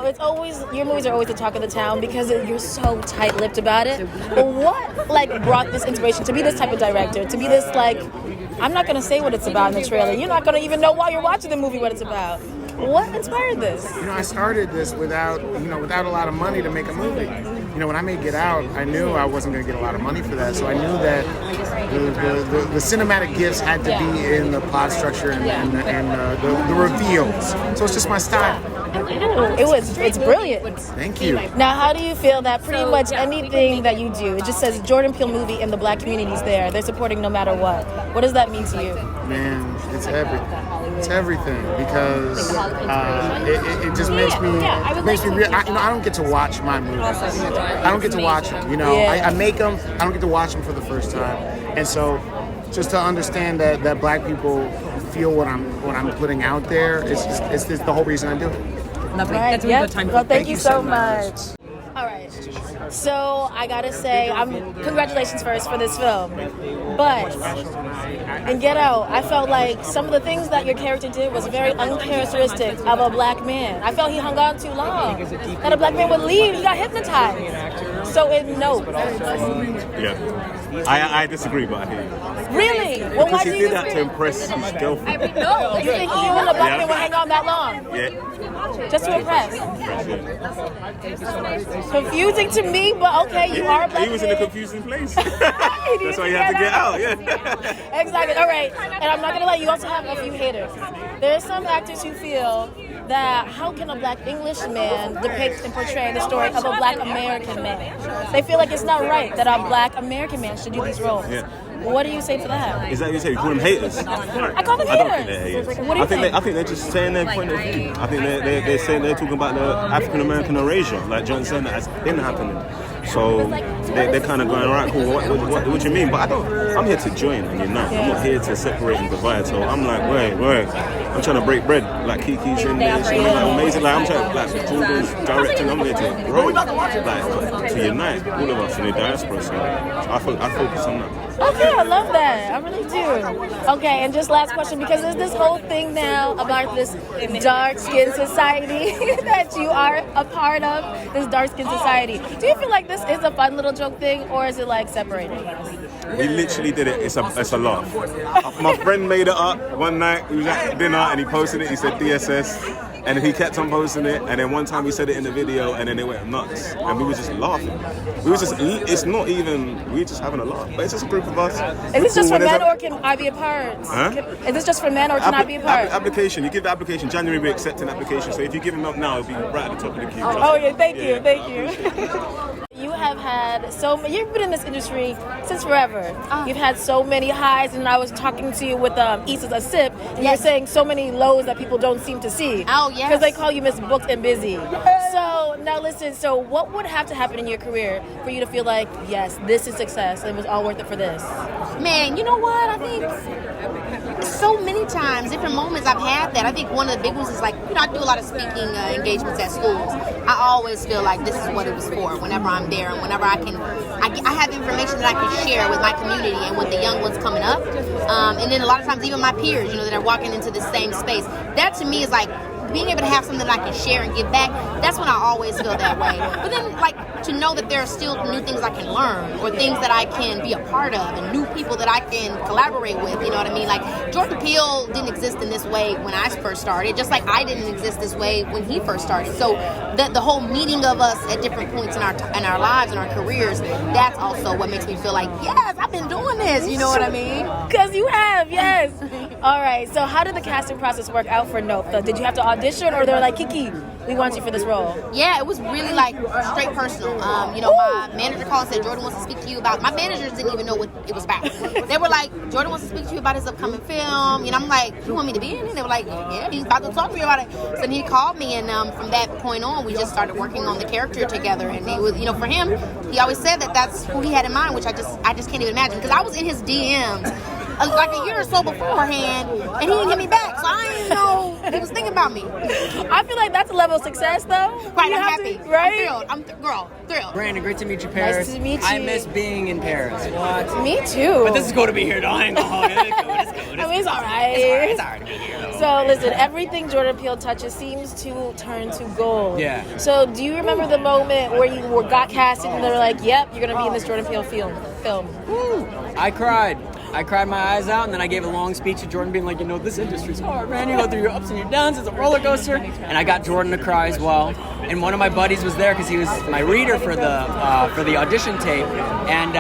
it's always, your movies are always the talk of the town because you're so tight-lipped about it. But what, like, brought this inspiration to be this type of director, to be this, like, I'm not going to say what it's about in the trailer. You're not going to even know while you're watching the movie what it's about. What inspired this? I started this without a lot of money to make a movie. When I made Get Out, I knew I wasn't going to get a lot of money for that, so I knew that the cinematic gifts had to be in the plot structure and the reveals. So it's just my style. It's brilliant. Thank you. Now, how do you feel that pretty much anything that you do, it just says Jordan Peele movie and the black community's there. They're supporting no matter what. What does that mean to you? Man, it's everything because it just makes me real. I don't get to watch my movies. I don't get to watch them. I make them. I don't get to watch them for the first time, and so just to understand that black people feel what I'm putting out there, it's the whole reason I do it. Lovely. That's a really good time. Well, thank you so much. All right. So I gotta say, congratulations first for this film. But in Get Out, I felt like some of the things that your character did was very uncharacteristic of a black man. I felt he hung on too long. That a black man would leave, he got hypnotized. So in Nope. Yeah. I disagree, but I hear you. Really? Well, why Because do he you did that to disagree? impress his girlfriend. You think even a black man would hang on that long? Yeah. Just to impress? Confusing to me, but okay, you are a black He was in a man. confusing place. That's why you have to get out, yeah. Exactly. All right. And I'm not going to lie, you also have a few haters. There are some actors who feel that how can a black English man depict and portray the story of a black American man? They feel like it's not right that a black American man should do these roles. Yeah. What do you say to that? Is that what you say? You call them haters? I call them I don't haters. think they're haters. What do you think? I think they're just saying their point of view. I think they're saying they're talking about the African American erasure, like John saying that has been happening. So they're kind of going, all right, cool. What do you mean? But I'm here to join and unite. I'm not here to separate and divide. So I'm like, wait. I'm trying to break bread. Like Keke's in there, she's like amazing. Like I'm trying, like Jordan's directing. I'm here to grow, like to unite all of us in the diaspora. So I focus on that. Okay, I love that. I really do. Okay, and just last question, because there's this whole thing now about this dark-skinned society that you are a part of, this dark-skinned society. Do you feel like this is a fun little joke thing, or is it like separating? We literally did it. It's a laugh. My friend made it up one night. We was at dinner and he posted it. He said DSS. And he kept on posting it, and then one time he said it in the video, and then it went nuts. And we were just laughing. It's not even, we were just having a laugh. But it's just a group of us. Is this just for men, or can I be a part? Huh? Is this just for men, or can I be a part? Application. You give the application. January we accept an application. So if you give them up now, it'll be right at the top of the queue. Oh yeah, thank you. You have had you've been in this industry since forever. You've had so many highs, and I was talking to you with Issa's a sip, and you're saying so many lows that people don't seem to see. Oh, yes. Because they call you Miss Booked and Busy. So now listen, so what would have to happen in your career for you to feel like, yes, this is success, and it was all worth it for this? Man, you know what? I think so many times, different moments I've had that. I think one of the big ones is like, I do a lot of speaking engagements at schools. I always feel like this is what it was for whenever I'm there and whenever I have information that I can share with my community and with the young ones coming up. And then a lot of times even my peers, that are walking into the same space. That to me is like, being able to have something that I can share and give back, that's when I always feel that way. But then, to know that there are still new things I can learn or things that I can be a part of and new people that I can collaborate with, you know what I mean? Like, Jordan Peele didn't exist in this way when I first started, just like I didn't exist this way when he first started. So the whole meeting of us at different points in our lives and our careers, that's also what makes me feel like, yes, I've been doing this, you know what I mean? Because you have, yes. All right, so how did the casting process work out for Nope? Did you have to audition, or they're like, Keke, we want you for this role? Yeah, it was really straight personal. My manager called and said, Jordan wants to speak to you about, my managers didn't even know what it was about. They were like, Jordan wants to speak to you about his upcoming film. I'm like, you want me to be in it? They were like, yeah, he's about to talk to you about it. So then he called me, and from that point on, we just started working on the character together. And it was, for him, he always said that that's who he had in mind, which I just can't even imagine. Because I was in his DMs like a year or so beforehand, and he didn't hit me back, so I didn't know he was thinking about me. I feel like that's a level of success, though. Right, I'm happy. Right? I'm thrilled. Thrilled. Brandon, great to meet you, Paris. Nice to meet you. I miss being in Paris. What? Me too. But this is cool to be here, though. I ain't gonna hold it. It's cool. I mean, it's all right. It's all right to be here, though. So listen, everything Jordan Peele touches seems to turn to gold. Yeah. So do you remember the moment where you got casted and they were like, "Yep, you're gonna be in this Jordan Peele film"? Woo. I cried my eyes out, and then I gave a long speech to Jordan, being like, this industry's hard, man. You go through your ups and your downs. It's a roller coaster. And I got Jordan to cry as well. And one of my buddies was there because he was my reader for the audition tape. And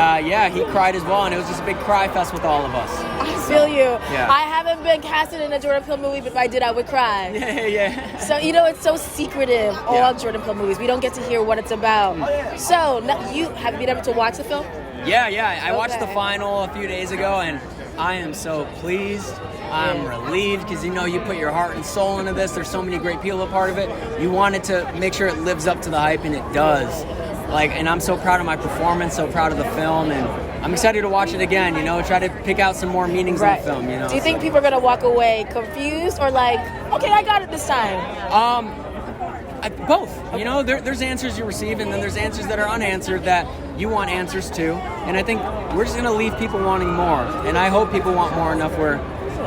he cried as well. And it was just a big cry fest with all of us. I feel you. Yeah. I haven't been casted in a Jordan Peele movie, but if I did, I would cry. Yeah. So it's so secretive. All Jordan Peele movies, we don't get to hear what it's about. So have you been able to watch the film? Yeah. I watched the final a few days ago, and I am so pleased. I'm relieved because you put your heart and soul into this. There's so many great people a part of it. You wanted to make sure it lives up to the hype, and it does. And I'm so proud of my performance, so proud of the film, and I'm excited to watch it again. Try to pick out some more meanings in the film. Do you think people are gonna walk away confused or like, okay, I got it this time? Both. There's answers you receive, and then there's answers that are unanswered that you want answers to. And I think we're just going to leave people wanting more. And I hope people want more enough where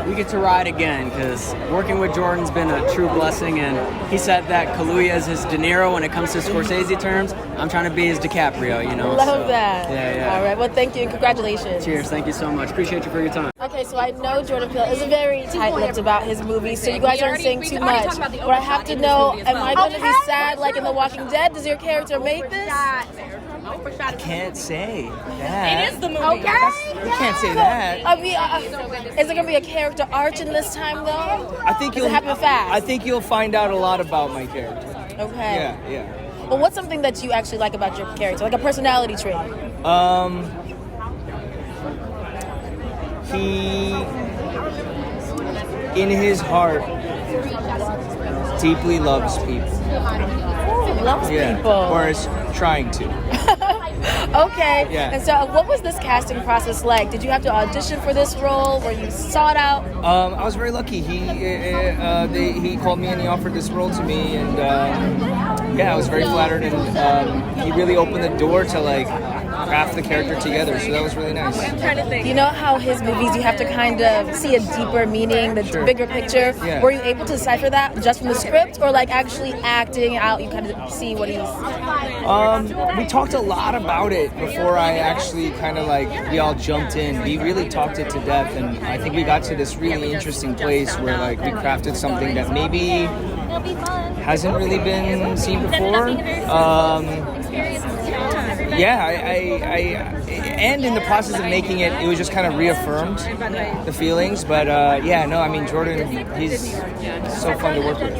we get to ride again, because working with Jordan's been a true blessing. And he said that Kaluuya is his De Niro when it comes to Scorsese terms. I'm trying to be his DiCaprio, Love that. Yeah. All right. Well, thank you and congratulations. Cheers. Thank you so much. Appreciate you for your time. Okay, so I know Jordan Peele is very tight-lipped about his movies, so you guys aren't saying too much. But I have to know, am I going to be sad like in The Walking Dead? Does your character make this? I can't say that. It is the movie. Okay. You can't say that. I mean, is it going to be a character arc in this time, though? I think Does it happen fast? I think you'll find out a lot about my character. Okay. Yeah. Well, what's something that you actually like about your character, like a personality trait? He, in his heart, deeply loves people. Loves people. Or is trying to. Okay. Yeah. And so what was this casting process like? Did you have to audition for this role? Were you sought out? I was very lucky. He called me and he offered this role to me, and I was very flattered, and he really opened the door to craft the character together, so that was really nice. You know how his movies you have to kind of see a deeper meaning, the bigger picture? Yeah. Were you able to decipher that just from the script, or actually acting out, you kind of see what he's... We talked a lot about it before I actually we all jumped in. We really talked it to death, and I think we got to this really interesting place where we crafted something that maybe hasn't really been seen before. And in the process of making it, it was just kind of reaffirmed the feelings. But Jordan, he's so fun to work with.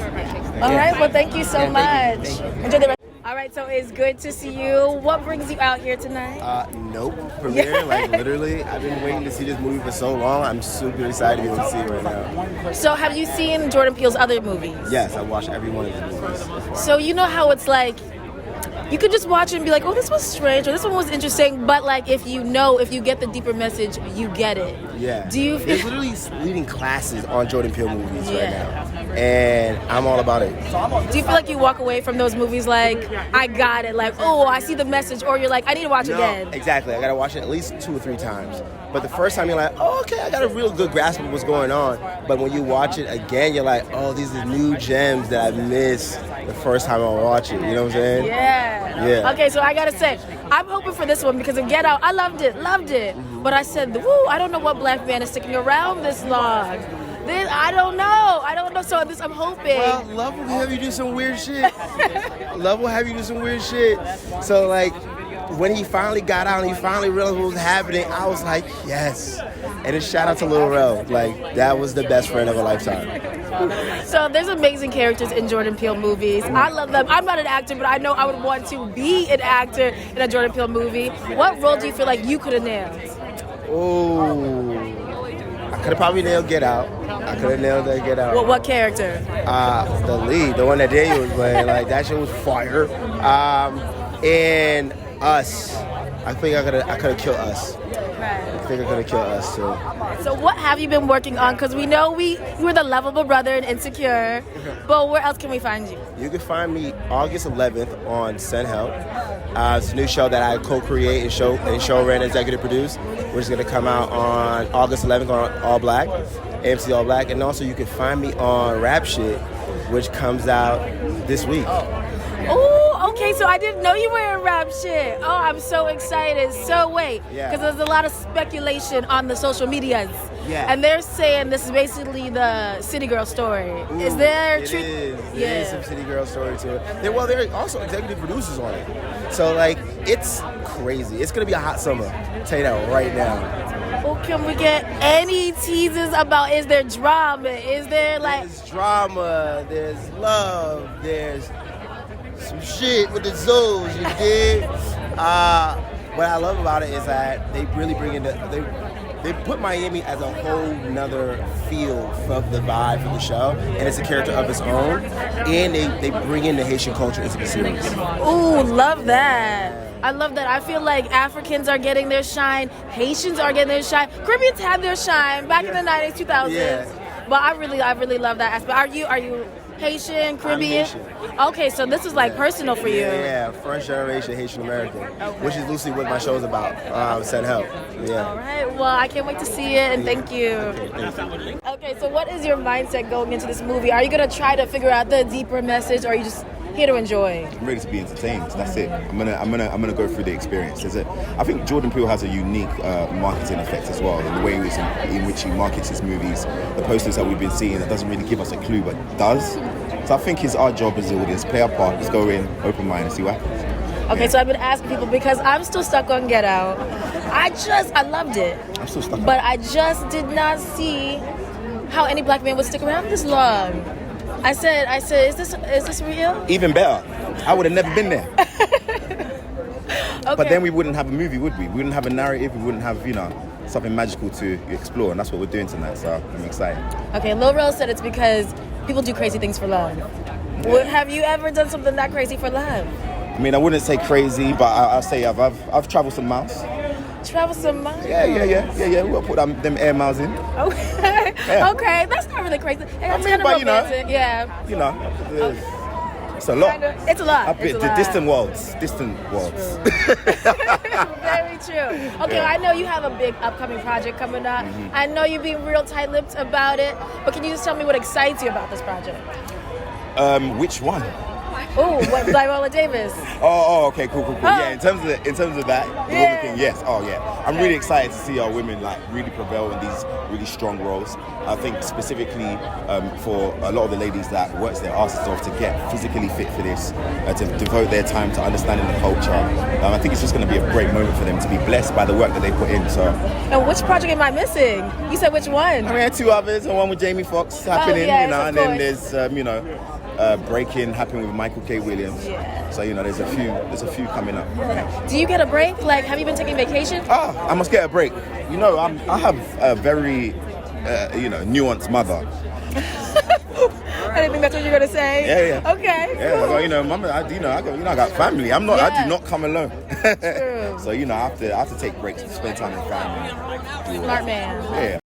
All right, well, thank you so much. Thank you. Enjoy the rest. All right, so it's good to see you. What brings you out here tonight? Nope. Premiere, literally. I've been waiting to see this movie for so long. I'm super excited to be able to see it right now. So have you seen Jordan Peele's other movies? Yes, I watched every one of his movies. So you know how it's like, you could just watch it and be like, oh, this was strange, or this one was interesting, but if you get the deeper message, you get it. Yeah. Do you feel... There's literally leading classes on Jordan Peele movies right now. And I'm all about it. Do you feel like you walk away from those movies I got it, oh, I see the message, or you're I need to watch again? Exactly. I got to watch it at least 2 or 3 times. But the first time you're oh, okay, I got a real good grasp of what's going on. But when you watch it again, you're oh, these are new gems that I missed the first time I watch it. You know what I'm saying? Yeah. Okay, so I gotta say, I'm hoping for this one because of Get Out. I loved it. Mm-hmm. But I said, woo, I don't know what black man is sticking around this long. I don't know. So I'm hoping. Well, love will have you do some weird shit. So when he finally got out and he finally realized what was happening, I was yes. And a shout out to Lil Rel. That was the best friend of a lifetime. So there's amazing characters in Jordan Peele movies. I love them. I'm not an actor, but I know I would want to be an actor in a Jordan Peele movie. What role do you feel like you could have nailed? Oh, I could have probably nailed Get Out. Get Out. What character? The lead, the one that Daniel was playing. That shit was fire. And Us. I think I could have killed Us. Right. think are gonna kill us too. So what have you been working on? Because we know you were the lovable brother in Insecure, but where else can we find you? You can find me August 11th on Send Help. It's a new show that I co-create and showrun and executive produce, which is gonna come out on August 11th on All Black, AMC All Black, and also you can find me on Rap Shit, which comes out this week. Oh, okay, so I didn't know you were in Rap Shit. Oh, I'm so excited. So wait, because there's a lot of speculation on the social medias. Yeah. And they're saying this is basically the City Girl story. Is there It is some City Girl story to it. There are also executive producers on it. So, like, it's crazy. It's going to be a hot summer. I'll tell you that right now. Well, can we get any teases about, is there drama? Is there, like... There's drama, there's love, there's some shit with the Zoes, you dig? What I love about it is that they really bring in they put Miami as a whole nother feel of the vibe for the show, and it's a character of its own, and they bring in the Haitian culture into the series. Ooh, love that. I love that. I feel like Africans are getting their shine, Haitians are getting their shine, Caribbeans had their shine back in the 90s, 2000s. Yeah. But I really love that aspect. Are you Haitian, Caribbean? I'm Haitian. Okay, so this is like personal for you. Yeah, first generation Haitian American, which is loosely what my show's about. Send Help. Yeah. All right. Well, I can't wait to see it, and thank you. Okay, so what is your mindset going into this movie? Are you gonna try to figure out the deeper message, or are you just here to enjoy? I'm ready to be entertained. That's it. I'm gonna go through the experience. That's it. I think Jordan Peele has a unique marketing effect as well, in the way in which he markets his movies. The posters that we've been seeing, that doesn't really give us a clue, but does. So I think it's our job as the audience, play our part, just go in, open mind, and see what happens. Okay, so I've been asking people because I'm still stuck on Get Out. I loved it. I'm still stuck. But I just did not see how any black man would stick around this long. I said, is this real? Even better, I would have never been there. Okay. But then we wouldn't have a movie, would we? We wouldn't have a narrative. We wouldn't have, something magical to explore, and that's what we're doing tonight. So I'm excited. Okay, Lil Rel said it's because people do crazy things for love. Yeah. Have you ever done something that crazy for love? I mean, I wouldn't say crazy, but I'll say I've traveled some miles. Travel some miles? Yeah. We'll put them air miles in. Okay. Yeah. Okay, that's not really crazy. That's kind of but romantic. Yeah. It's a lot. It's a lot. The distant worlds. Very true. Okay, I know you have a big upcoming project coming up. Mm-hmm. I know you're being real tight-lipped about it, but can you just tell me what excites you about this project? Which one? Oh, what, Viola Davis? Oh, okay, cool. Oh. Yeah, in terms of that, the woman thing, yes. Oh, yeah. I'm really excited to see our women really prevail in these really strong roles. I think specifically for a lot of the ladies that works their asses off to get physically fit for this, to devote their time to understanding the culture. I think it's just going to be a great moment for them to be blessed by the work that they put in. So. And which project am I missing? You said which one? I mean, 2 others. One with Jamie Foxx happening, and then there's Breaking happening with Michael K. Williams. Yeah. So there's a few coming up. Do you get a break? Like, have you been taking vacation? I must get a break. I have a very nuanced mother. I didn't think that's what you were gonna say. Yeah. Okay. Yeah. Well, Mama, I got family. I do not come alone. True. So I have to take breaks to spend time with family. Smart man. Yeah.